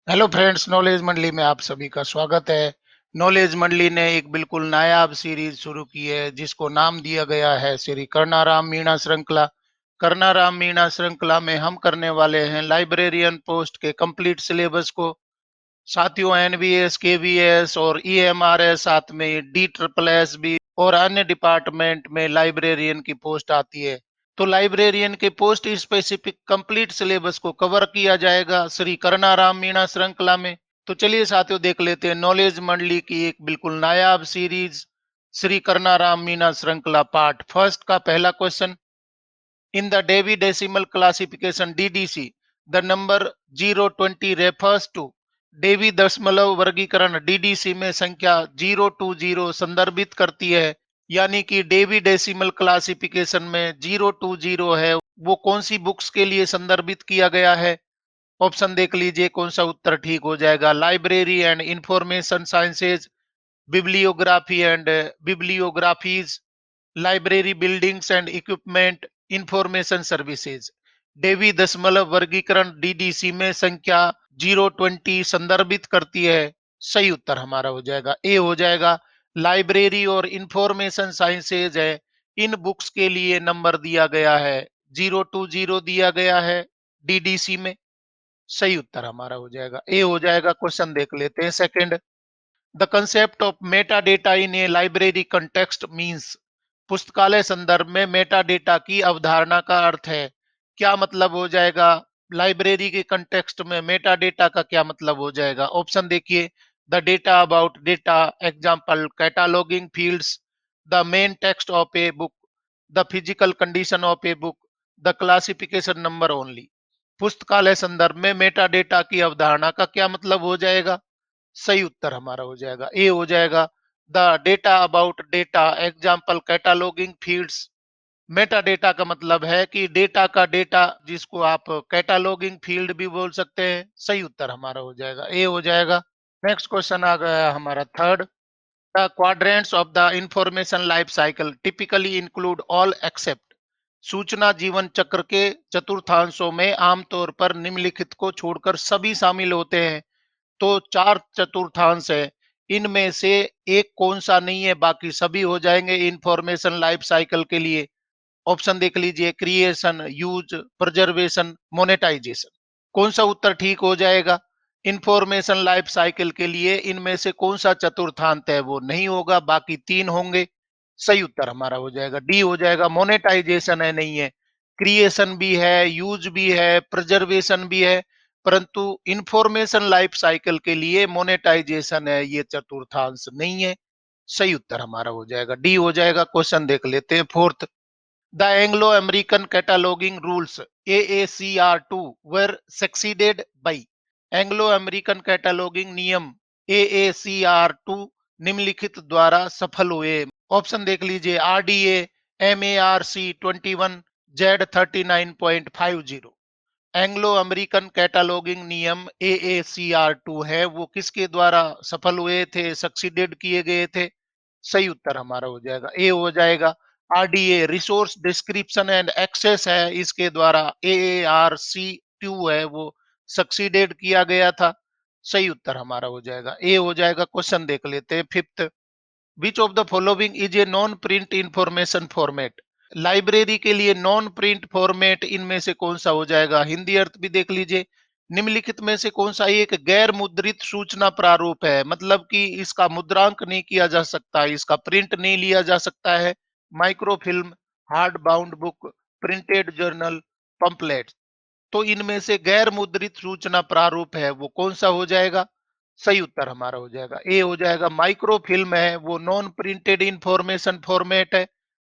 Hello friends, knowledge मंडली में आप सभी का स्वागत है। नॉलेज मंडली ने एक बिल्कुल नायाब सीरीज शुरू की है जिसको नाम दिया गया है श्री कर्नाराम मीणा श्रृंखला। कर्नाराम मीणा श्रृंखला में हम करने वाले हैं लाइब्रेरियन पोस्ट के कंप्लीट सिलेबस को। साथियों, एनवीएस, केवीएस और ईएमआरएस, साथ में डी ट्रिपल एस भी और अन्य डिपार्टमेंट में लाइब्रेरियन की पोस्ट आती है। तो लाइब्रेरियन के पोस्ट स्पेसिफिक कंप्लीट सिलेबस को कवर किया जाएगा श्री कर्नाराम मीणा श्रृंखला में। तो चलिए साथियों, देख लेते हैं नॉलेज मंडली की एक बिल्कुल नायाब सीरीज श्री कर्नाराम मीणा श्रृंखला पार्ट फर्स्ट का पहला question. In the Devi Decimal Classification (DDC), the number 020 refers to देवी दशमलव वर्गीकरण डीडीसी में संख्या 020 संदर्भित करती है। यानी कि डेवी डेसिमल क्लासिफिकेशन में 020 है, वो कौन सी बुक्स के लिए संदर्भित किया गया है? ऑप्शन देख लीजिए कौन सा उत्तर ठीक हो जाएगा। Library and information sciences, bibliography and bibliographies, library buildings and equipment, information services. Dewey दशमलव वर्गीकरण डीडीसी में संख्या 020 संदर्भित करती है। सही उत्तर हमारा हो जाएगा ए हो जाएगा। लाइब्रेरी और इंफॉर्मेशन साइंसेज है, इन बुक्स के लिए नंबर दिया गया है 020 दिया गया है डीडीसी में। सही उत्तर हमारा हो जाएगा ए हो जाएगा। क्वेश्चन देख लेते हैं second. The concept of Meta data in A library context means, पुस्तकालय संदर्भ में मेटा डेटा की अवधारणा का अर्थ है। क्या मतलब हो जाएगा? लाइब्रेरी के कंटेक्स्ट में मेटा डेटा का क्या मतलब हो जाएगा? ऑप्शन देखिए। The data about data, example cataloguing fields, the main text of a book, the physical condition of a book, the classification number only. पुस्तकालय संदर्भ में मेटा डेटा की अवधारणा का क्या मतलब हो जाएगा? सही उत्तर हमारा हो जाएगा ए हो जाएगा। The data about data, example cataloguing fields. Meta data का मतलब है कि डेटा का डेटा, जिसको आप कैटालॉगिंग फील्ड भी बोल सकते हैं। सही उत्तर हमारा हो जाएगा ए हो जाएगा। नेक्स्ट क्वेश्चन आ गया हमारा third. The quadrants of the information life cycle typically include all except, सूचना जीवन चक्र के चतुर्थांशों में आमतौर पर निम्नलिखित को छोड़कर सभी शामिल होते हैं। तो चार चतुर्थांश है, इनमें से एक कौन सा नहीं है? बाकी सभी हो जाएंगे इंफॉर्मेशन लाइफ साइकिल के लिए। ऑप्शन देख लीजिए। Creation, use, preservation, monetisation. कौन सा उत्तर ठीक हो जाएगा? इंफॉर्मेशन लाइफ साइकिल के लिए इनमें से कौन सा चतुर्थांश है? वो नहीं होगा, बाकी तीन होंगे। सही उत्तर हमारा हो जाएगा डी हो जाएगा। मोनेटाइजेशन है नहीं है। क्रिएशन भी है, यूज भी है, प्रिजर्वेशन भी है, परंतु इंफॉर्मेशन लाइफ साइकिल के लिए मोनेटाइजेशन है, ये चतुर्थांश नहीं है। सही उत्तर हमारा हो जाएगा डी हो जाएगा। क्वेश्चन देख लेते हैं fourth. The Anglo American cataloguing rules AACR2 were succeeded by, Anglo American cataloguing नियम AACR2 निम्नलिखित द्वारा सफल हुए। ऑप्शन देख लीजिए। RDA, MARC 21, Z 39.50। Anglo American cataloguing नियम AACR2 है, वो किसके द्वारा सफल हुए थे, सक्सीडेड किए गए थे? सही उत्तर हमारा हो जाएगा ए हो जाएगा। RDA resource description and access है, इसके द्वारा AARC2 है, वो सक्सीडेड किया गया था। सही उत्तर हमारा हो जाएगा ए हो जाएगा। क्वेश्चन देख लेते हैं fifth. Which of the following is a non print information format, library के लिए नॉन प्रिंट फॉर्मेट इनमें से कौन सा हो जाएगा? हिंदी अर्थ भी देख लीजिए। निम्नलिखित में से कौन सा एक गैर मुद्रित सूचना प्रारूप है? मतलब कि इसका मुद्रांक नहीं किया जा सकता, इसका प्रिंट नहीं लिया जा सकता है। Microfilm, hard bound book, printed journal, pamphlet. तो इनमें से गैर मुद्रित सूचना प्रारूप है, वो कौन सा हो जाएगा? सही उत्तर हमारा हो जाएगा ए हो जाएगा। माइक्रो फिल्म है, वो नॉन प्रिंटेड इंफॉर्मेशन फॉर्मेट है।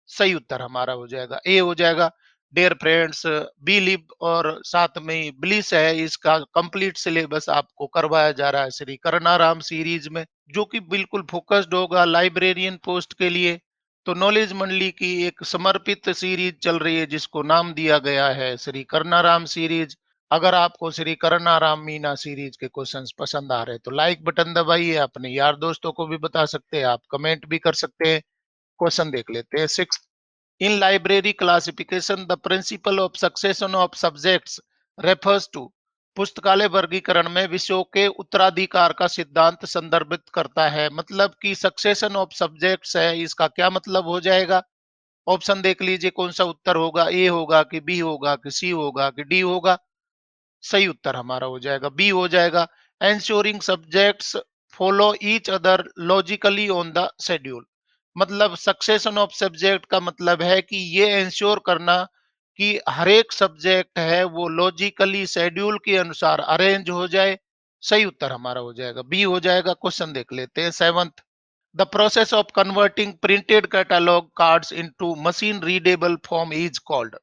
सही उत्तर हमारा हो जाएगा ए हो जाएगा। डियर फ्रेंड्स, बी लिब और साथ में ब्लिस है, इसका कंप्लीट सिलेबस आपको करवाया जा रहा है श्री करनाराम सीरीज में, जो कि बिल्कुल फोकस्ड होगा लाइब्रेरियन पोस्ट के लिए। तो नॉलेज मंडली की एक समर्पित सीरीज चल रही है जिसको नाम दिया गया है श्री करनाराम सीरीज। अगर आपको श्री करनाराम मीना सीरीज के क्वेश्चंस पसंद आ रहे हैं तो लाइक बटन दबाइए, अपने यार दोस्तों को भी बता सकते हैं, आप कमेंट भी कर सकते हैं। क्वेश्चन देख लेते हैं six. In library classification the principle of succession of subjects refers to, पुस्तकालय वर्गीकरण में विषयों के उत्तराधिकार का सिद्धांत संदर्भित करता है। मतलब कि सक्सेशन ऑफ सब्जेक्ट्स है, इसका क्या मतलब हो जाएगा? ऑप्शन देख लीजिए कौन सा उत्तर होगा, ए होगा कि बी होगा कि सी होगा कि डी होगा। सही उत्तर हमारा हो जाएगा बी हो जाएगा। Ensuring subjects follow each other logically on the schedule. मतलब सक्सेशन ऑफ सब्जेक्ट का मतलब है कि ये एंश्योर करना कि हर एक सब्जेक्ट है वो लॉजिकली शेड्यूल के अनुसार अरेंज हो जाए। सही उत्तर हमारा हो जाएगा बी हो जाएगा। क्वेश्चन देख लेते हैं seventh. The process of converting printed catalogue cards into machine readable form is called.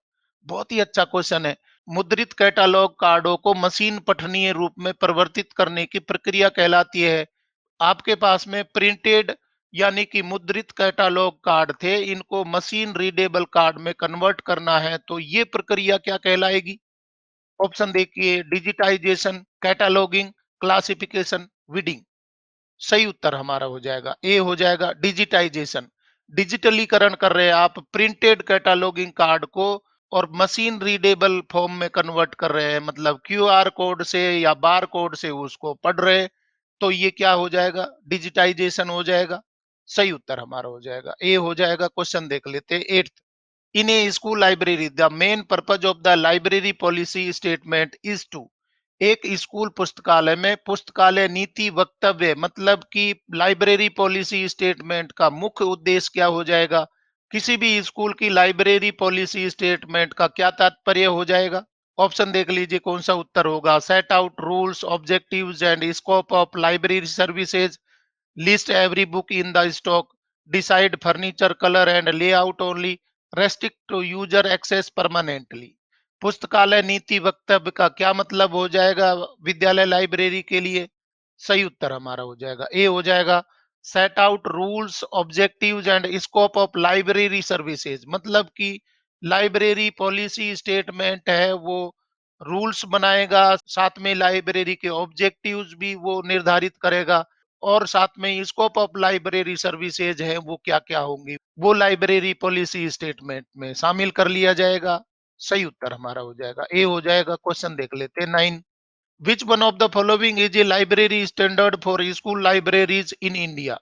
बहुत ही अच्छा क्वेश्चन है। मुद्रित कैटलॉग कार्डों को मशीन पठनीय रूप में परिवर्तित करने की प्रक्रिया कहलाती है। आपके पास में प्रिंटेड यानी कि मुद्रित कैटलॉग कार्ड थे, इनको मशीन रीडेबल कार्ड में कन्वर्ट करना है, तो ये प्रक्रिया क्या कहलाएगी? ऑप्शन देखिए, डिजिटाइजेशन, कैटलॉगिंग, क्लासिफिकेशन, वीडिंग। सही उत्तर हमारा हो जाएगा ए हो जाएगा डिजिटाइजेशन। डिजिटलीकरण कर रहे हैं आप प्रिंटेड कैटलॉगिंग कार्ड को और मशीन रीडेबल फॉर्म में कन्वर्ट कर रहे हैं, मतलब क्यूआर कोड से या बार कोड से उसको पढ़ रहे हैं, तो ये क्या हो जाएगा? डिजिटाइजेशन हो जाएगा। सही उत्तर हमारा हो जाएगा ए हो जाएगा। क्वेश्चन देख लेते हैं eight. In a school library the main purpose of the library policy statement is to. एक स्कूल पुस्तकालय में पुस्तकालय नीति वक्तव्य, मतलब कि लाइब्रेरी पॉलिसी स्टेटमेंट का मुख्य उद्देश्य क्या हो जाएगा? किसी भी स्कूल की लाइब्रेरी पॉलिसी स्टेटमेंट का क्या तात्पर्य हो जाएगा? ऑप्शन देख लीजिए कौन सा उत्तर होगा। Set out rules, objectives and scope of library services, list every book in the stock, decide furniture color and layout only, restrict to user access permanently। पुस्तकालय नीति वक्तव्य का क्या मतलब हो जाएगा विद्यालय लाइब्रेरी के लिए? सही उत्तर हमारा हो जाएगा ए हो जाएगा। Set out rules, objectives and scope of library services, मतलब कि लाइब्रेरी पॉलिसी स्टेटमेंट है वो रूल्स बनाएगा, साथ में लाइब्रेरी के ऑब्जेक्टिव्स भी वो निर्धारित करेगा, और साथ में स्कोप ऑफ लाइब्रेरी सर्विसेज है वो क्या क्या होंगी वो लाइब्रेरी पॉलिसी स्टेटमेंट में शामिल कर लिया जाएगा। सही उत्तर हमारा हो जाएगा ए हो जाएगा। क्वेश्चन देख लेते हैं nine. Which one of the following is a library standard for school libraries in India.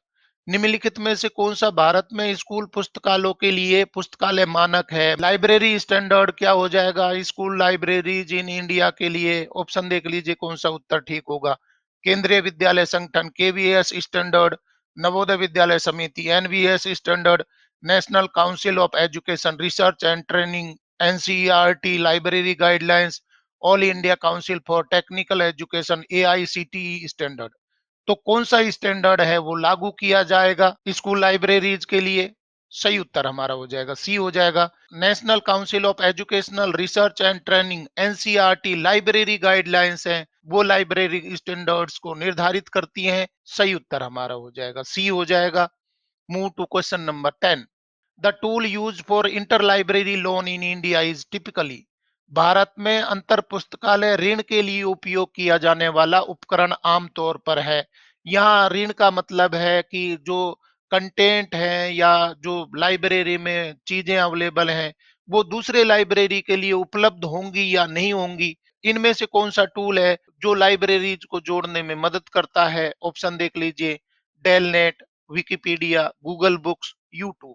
निम्नलिखित में से कौन सा भारत में स्कूल पुस्तकालयों के लिए पुस्तकालय मानक है? लाइब्रेरी स्टैंडर्ड क्या हो जाएगा स्कूल लाइब्रेरीज इन इंडिया के लिए? ऑप्शन देख लीजिए कौन सा उत्तर ठीक होगा। केंद्रीय विद्यालय संगठन KVS standard, Navodaya Vidyalaya Samiti NVS standard, national council of education research and training NCERT library guidelines, all India council for technical education AICTE standard. तो कौन सा स्टैंडर्ड है वो लागू किया जाएगा स्कूल लाइब्रेरीज के लिए? सही उत्तर हमारा हो जाएगा सी हो जाएगा। National council of educational research and training NCERT library guidelines है, वो लाइब्रेरी स्टैंडर्ड्स को निर्धारित करती हैं। सही उत्तर हमारा हो जाएगा सी हो जाएगा। Move to question number 10। The tool use for inter library loan in India is typically. Bharat में अंतर पुस्तकालय ऋण के लिए उपयोग किया जाने वाला उपकरण आमतौर पर है। यहाँ ऋण का मतलब है कि जो कंटेंट है या जो लाइब्रेरी में चीजें अवेलेबल हैं वो दूसरे लाइब्रेरी के लिए उपलब्ध होंगी या नहीं होंगी, इनमें से कौन सा टूल है जो लाइब्रेरीज को जोड़ने में मदद करता है? ऑप्शन देख लीजिए। DELNET, Wikipedia, Google books, YouTube.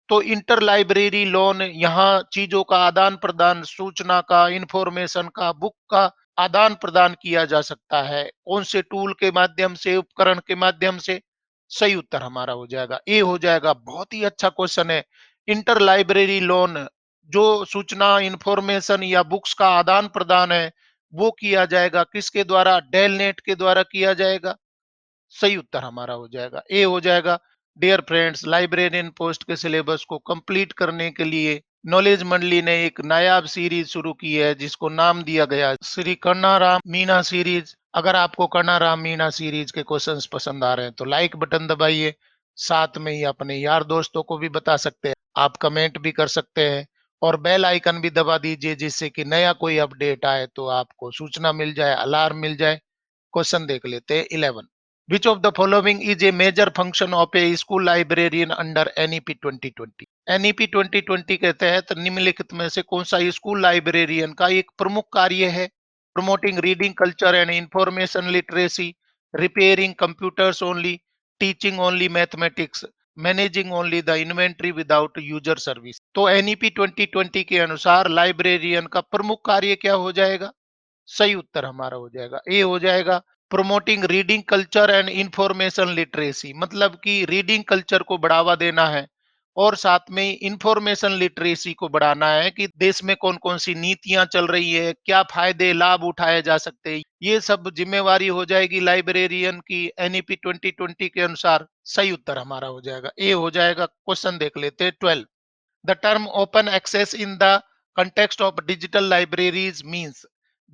तो इंटर लाइब्रेरी लोन यहाँ चीजों का आदान प्रदान, सूचना का, इंफॉर्मेशन का, बुक का आदान प्रदान किया जा सकता है। कौन से टूल के माध्यम से, उपकरण के माध्यम से? सही उत्तर हमारा हो जाएगा ए हो जाएगा। बहुत ही अच्छा क्वेश्चन है। इंटर लाइब्रेरी लोन जो सूचना, इंफॉर्मेशन या बुक्स का आदान प्रदान है वो किया जाएगा किसके द्वारा? डेलनेट के द्वारा किया जाएगा। सही उत्तर हमारा हो जाएगा ए हो जाएगा। डियर फ्रेंड्स, लाइब्रेरियन पोस्ट के सिलेबस को कंप्लीट करने के लिए नॉलेज मंडली ने एक नायाब सीरीज शुरू की है जिसको नाम दिया गया है श्री कर्णाराम मीणा सीरीज। अगर आपको कर्णाराम मीणा सीरीज के क्वेश्चंस पसंद आ रहे हैं तो लाइक बटन दबाइए, साथ में ही अपने यार दोस्तों को भी बता सकते हैं, आप कमेंट भी कर सकते हैं और बेल आइकन भी दबा दीजिए जिससे कि नया कोई अपडेट आए तो आपको सूचना मिल जाए, अलार्म मिल जाए। क्वेश्चन देख लेते हैं 11। Which of the following is a major function of a school librarian under NEP 2020? NEP 2020 के तहत निम्नलिखित में से कौन सा स्कूल लाइब्रेरियन का एक प्रमुख कार्य है? promoting reading culture and information literacy, repairing computers only, teaching only mathematics, managing only the inventory without user service. तो एनईपी 2020 के अनुसार लाइब्रेरियन का प्रमुख कार्य क्या हो जाएगा? सही उत्तर हमारा हो जाएगा ए हो जाएगा, promoting reading culture and information literacy, मतलब कि रीडिंग कल्चर को बढ़ावा देना है और साथ में इंफॉर्मेशन लिटरेसी को बढ़ाना है कि देश में कौन कौन सी नीतियां चल रही है, क्या फायदे लाभ उठाए जा सकते हैं, ये सब जिम्मेवारी हो जाएगी लाइब्रेरियन की एनईपी 2020 के अनुसार। सही उत्तर हमारा हो जाएगा ए हो जाएगा। क्वेश्चन देख लेते हैं 12। The term open access in the context of digital libraries means,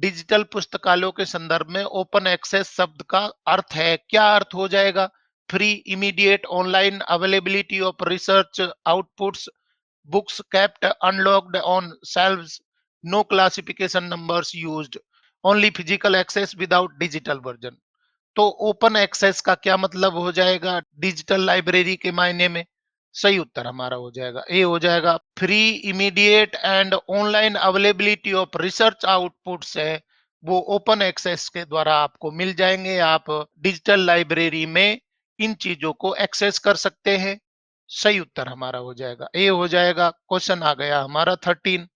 digital पुस्तकालयों के संदर्भ में ओपन एक्सेस शब्द का अर्थ है, क्या अर्थ हो जाएगा? Free, immediate, online availability of research outputs, books kept unlocked on shelves, no classification numbers used, only physical access without digital version। तो ओपन एक्सेस का क्या मतलब हो जाएगा डिजिटल लाइब्रेरी के मायने में? सही उत्तर हमारा हो जाएगा ए हो जाएगा, free, immediate and online availability of research outputs है वो ओपन एक्सेस के द्वारा आपको मिल जाएंगे। आप डिजिटल लाइब्रेरी में इन चीजों को एक्सेस कर सकते हैं। सही उत्तर हमारा हो जाएगा ए हो जाएगा। क्वेश्चन आ गया हमारा 13।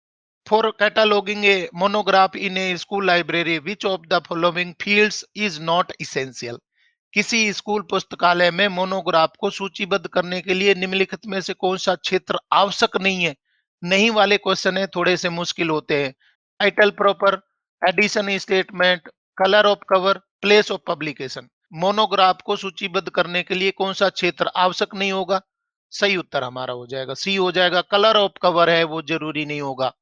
For cataloging a monograph in a school library, which of the following fields is not essential? किसी स्कूल पुस्तकालय में मोनोग्राफ को सूचीबद्ध करने के लिए निम्नलिखित में से कौन सा क्षेत्र आवश्यक नहीं है? नहीं वाले क्वेश्चन है, थोड़े से मुश्किल होते हैं। Title proper, edition statement, colour of cover, place of publication. Monograph को सूचीबद्ध करने के लिए कौन सा क्षेत्र आवश्यक नहीं होगा? सही उत्तर हमारा हो जाएगा सी हो जाएगा, कलर ऑफ कवर है वो जरूरी नहीं होगा।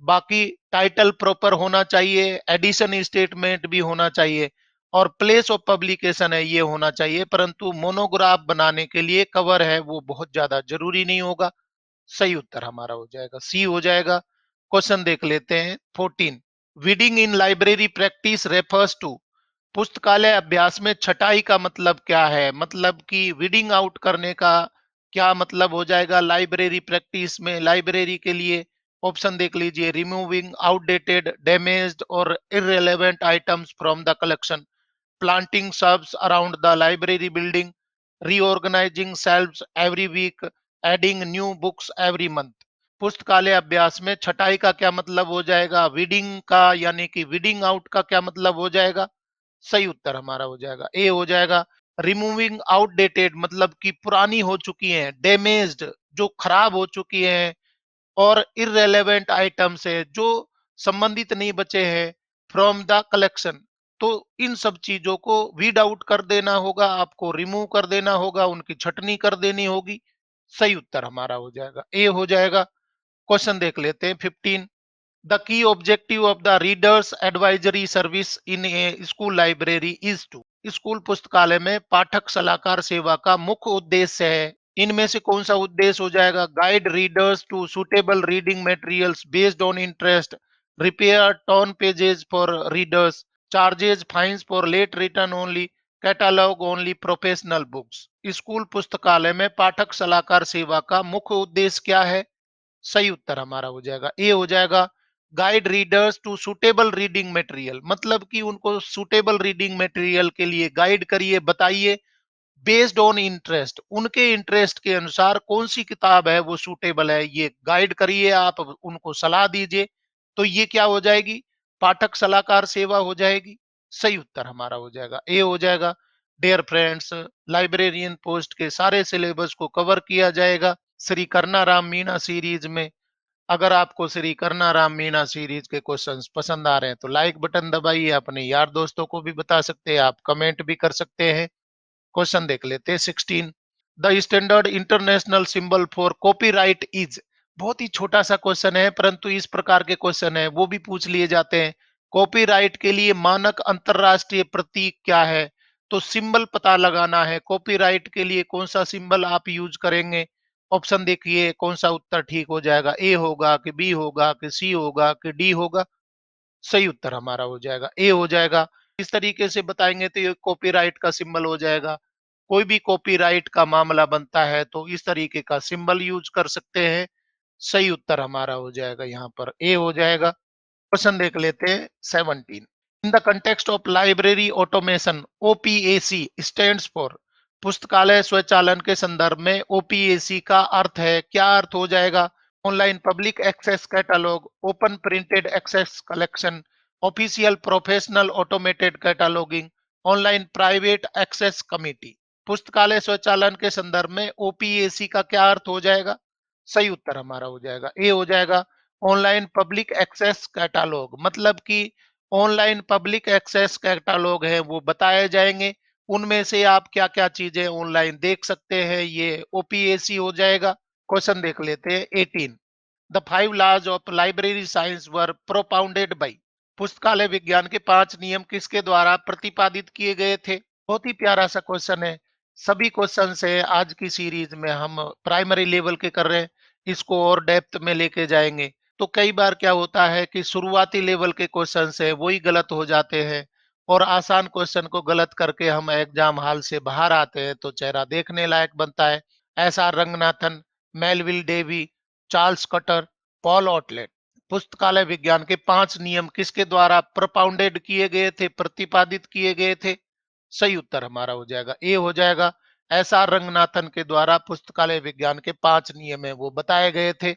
बाकी टाइटल प्रॉपर होना चाहिए, एडिशन स्टेटमेंट भी होना चाहिए और प्लेस ऑफ पब्लिकेशन है ये होना चाहिए, परंतु मोनोग्राफ बनाने के लिए कवर है वो बहुत ज्यादा जरूरी नहीं होगा। सही उत्तर हमारा हो जाएगा सी हो जाएगा। क्वेश्चन देख लेते हैं 14। Reading in library practice refers to, पुस्तकालय अभ्यास में छटाई का मतलब क्या है? मतलब कि रीडिंग आउट करने का क्या मतलब हो जाएगा लाइब्रेरी प्रैक्टिस में? लाइब्रेरी के लिए ऑप्शन देख लीजिए, रिमूविंग आउटडेटेड, डैमेज्ड और irrelevant items from the collection, planting shrubs around the library building, reorganizing shelves every week, adding new books every month। पुस्तकालय अभ्यास में छटाई का क्या मतलब हो जाएगा? वीडिंग का यानी कि वीडिंग आउट का क्या मतलब हो जाएगा? सही उत्तर हमारा हो जाएगा ए हो जाएगा, रिमूविंग आउटडेटेड मतलब कि पुरानी हो चुकी है, डैमेज्ड जो खराब हो चुकी है और इररेलेवेंट आइटम्स है जो संबंधित नहीं बचे हैं फ्रॉम द कलेक्शन। तो इन सब चीजों को वीड आउट कर देना होगा, आपको रिमूव कर देना होगा, उनकी छटनी कर देनी होगी। सही उत्तर हमारा हो जाएगा ए हो जाएगा। क्वेश्चन देख लेते हैं 15। The key objective of the readers advisory service in a school library is to, school पुस्तकालय में पाठक सलाहकार सेवा का मुख्य उद्देश्य है, इनमें से कौन सा उद्देश्य हो जाएगा? Guide readers to suitable reading materials based on interest, repair torn pages for readers, charges fines for late return only, catalogue only professional books. School पुस्तकालय में पाठक सलाहकार सेवा का मुख्य उद्देश्य क्या है? सही उत्तर हमारा हो जाएगा ए हो जाएगा, guide readers to suitable reading material, मतलब कि उनको सुटेबल रीडिंग मटेरियल के लिए गाइड करिए, बताइए, बेस्ड ऑन इंटरेस्ट, उनके इंटरेस्ट के अनुसार कौन सी किताब है वो सूटेबल है ये गाइड करिए, आप उनको सलाह दीजिए। तो ये क्या हो जाएगी? पाठक सलाहकार सेवा हो जाएगी। सही उत्तर हमारा हो जाएगा ए हो जाएगा। डियर फ्रेंड्स, लाइब्रेरियन पोस्ट के सारे सिलेबस को कवर किया जाएगा श्री कर्नाराम मीणा सीरीज में। अगर आपको श्री कर्नाराम मीणा सीरीज के क्वेश्चंस पसंद आ रहे हैं तो लाइक बटन दबाइए, अपने यार दोस्तों को भी बता सकते हैं, आप कमेंट भी कर सकते हैं। क्वेश्चन देख लेते हैं 16। The standard international symbol for copyright is, बहुत ही छोटा सा क्वेश्चन है परंतु इस प्रकार के क्वेश्चन है वो भी पूछ लिए जाते हैं। कॉपीराइट के लिए मानक अंतरराष्ट्रीय प्रतीक क्या है? तो सिंबल पता लगाना है, कॉपीराइट के लिए कौन सा सिंबल आप यूज करेंगे? ऑप्शन देखिए कौन सा उत्तर ठीक हो जाएगा, ए होगा कि बी होगा कि सी होगा कि डी होगा? सही उत्तर हमारा हो जाएगा ए हो जाएगा। इस तरीके से बताएंगे तो ये कॉपीराइट का सिंबल हो जाएगा। कोई भी कॉपीराइट का मामला बनता है तो इस तरीके का सिंबल यूज कर सकते हैं। सही उत्तर हमारा हो जाएगा यहाँ पर ए हो जाएगा। क्वेश्चन देख लेते हैं 17। In the context of library automation, OPAC stands for, पुस्तकालय स्वचालन के संदर्भ में ओपीएसी का अर्थ है, क्या अर्थ हो जाएगा? Online public access catalogue, open printed access collection, official professional automated cataloguing, online private access committee. पुस्तकालय स्वचालन के संदर्भ में ओपीएसी का क्या अर्थ हो जाएगा? सही उत्तर हमारा हो जाएगा ए हो जाएगा, ऑनलाइन पब्लिक एक्सेस कैटलॉग। मतलब कि ऑनलाइन पब्लिक एक्सेस कैटलॉग है वो बताए जाएंगे, उनमें से आप क्या क्या चीजें ऑनलाइन देख सकते हैं, ये ओपीएसी हो जाएगा। क्वेश्चन देख लेते हैं 18। The 5 laws of library science were propounded by, पुस्तकालय विज्ञान के 5 नियम किसके द्वारा प्रतिपादित किए गए थे? बहुत ही प्यारा सा क्वेश्चन है। सभी क्वेश्चन है आज की सीरीज में हम प्राइमरी लेवल के कर रहे हैं, इसको और डेप्थ में लेके जाएंगे। तो कई बार क्या होता है कि शुरुआती लेवल के क्वेश्चन है वही गलत हो जाते हैं, और आसान क्वेश्चन को गलत करके हम एग्जाम हॉल से बाहर आते हैं तो चेहरा देखने लायक बनता है। ऐसा Ranganathan, Melvil Dewey, Charles Cutter, Paul Otlet. पुस्तकालय विज्ञान के 5 नियम किसके द्वारा प्रोपाउंडेड किए गए थे, प्रतिपादित किए गए थे? सही उत्तर हमारा हो जाएगा ए हो जाएगा, एस आर रंगनाथन के द्वारा पुस्तकालय विज्ञान के 5 नियम है वो बताए गए थे।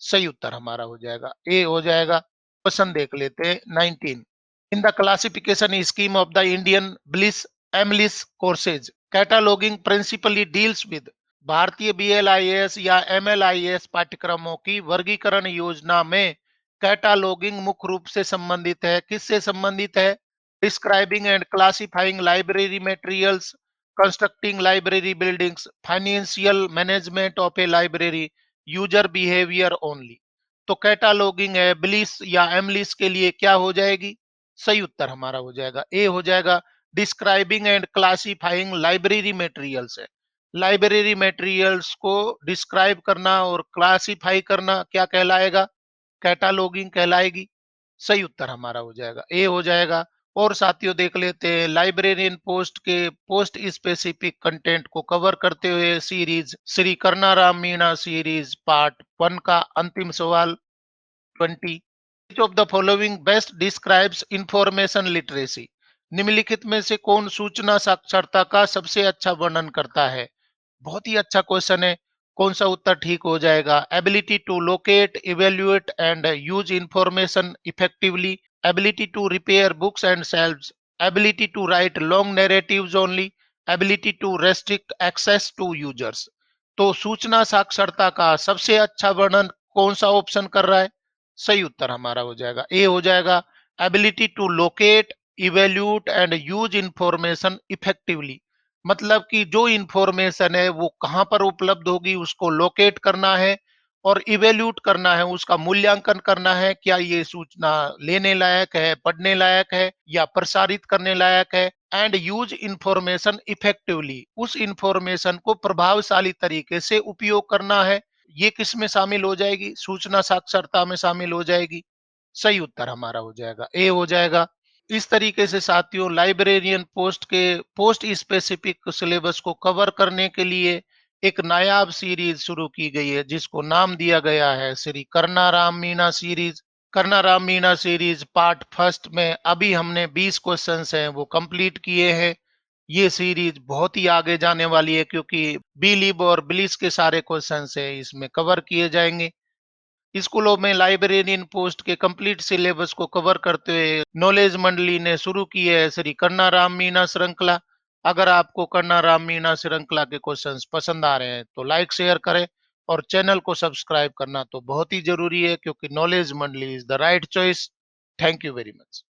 सही उत्तर हमारा हो जाएगा ए हो जाएगा। क्वेश्चन देख लेते हैं 19। In the classification scheme of the Indian BLIS MLIS courses, cataloguing principally deals with, भारतीय बीएलआईएस या एमएलआईएस पाठ्यक्रमों की वर्गीकरण योजना में कैटालॉगिंग मुख्य रूप से संबंधित है, किससे संबंधित है? Describing and classifying library materials, constructing library buildings, financial management of A library, user behaviour only. तो कैटालॉगिंग है ब्लिस या एमलिस के लिए क्या हो जाएगी? सही उत्तर हमारा हो जाएगा ए हो जाएगा, describing and classifying library materials है। लाइब्रेरी मटेरियल्स को डिस्क्राइब करना और क्लासिफाई करना क्या कहलाएगा? कैटालॉगिंग कहलाएगी। सही उत्तर हमारा हो जाएगा ए हो जाएगा। और साथियों देख लेते हैं लाइब्रेरियन पोस्ट के पोस्ट स्पेसिफिक कंटेंट को कवर करते हुए series Shri Karnaram Meena series part 1 का अंतिम सवाल 20। Which of the following best describes information literacy, निम्नलिखित में से कौन सूचना साक्षरता का सबसे अच्छा वर्णन करता है? बहुत ही अच्छा क्वेश्चन है। कौन सा उत्तर ठीक हो जाएगा? Ability to locate, evaluate and use information effectively, ability to repair books and shelves, ability to write long narratives only, ability to restrict access to users. तो सूचना साक्षरता का सबसे अच्छा वर्णन कौन सा ऑप्शन कर रहा है? सही उत्तर हमारा हो जाएगा ए हो जाएगा, ability to locate, evaluate and use information effectively. मतलब कि जो इंफॉर्मेशन है वो कहाँ पर उपलब्ध होगी उसको लोकेट करना है, और इवेल्यूट करना है, उसका मूल्यांकन करना है, क्या ये सूचना लेने लायक है, पढ़ने लायक है या प्रसारित करने लायक है। एंड यूज इंफॉर्मेशन इफेक्टिवली, उस इंफॉर्मेशन को प्रभावशाली तरीके से उपयोग करना है। ये किस में शामिल हो जाएगी? सूचना साक्षरता में शामिल हो जाएगी। सही उत्तर हमारा हो जाएगा ए हो जाएगा। इस तरीके से साथियों लाइब्रेरियन पोस्ट के पोस्ट स्पेसिफिक सिलेबस को कवर करने के लिए एक नायाब सीरीज शुरू की गई है जिसको नाम दिया गया है Shri Karnaram Meena series. Karnaram Meena series part first में अभी हमने 20 क्वेश्चंस हैं वो कंप्लीट किए हैं। ये सीरीज बहुत ही आगे जाने वाली है क्योंकि बीलिब और बिलिस के सारे क्वेश्चंस है इसमें कवर किए जाएंगे। स्कूलों में लाइब्रेरियन पोस्ट के कंप्लीट सिलेबस को कवर करते हुए नॉलेज मंडली ने शुरू की है श्री कर्नाराम मीणा श्रृंखला। अगर आपको कर्नाराम मीणा श्रृंखला के क्वेश्चंस पसंद आ रहे हैं तो लाइक शेयर करें, और चैनल को सब्सक्राइब करना तो बहुत ही जरूरी है क्योंकि नॉलेज मंडली is the right choice. Thank you very much.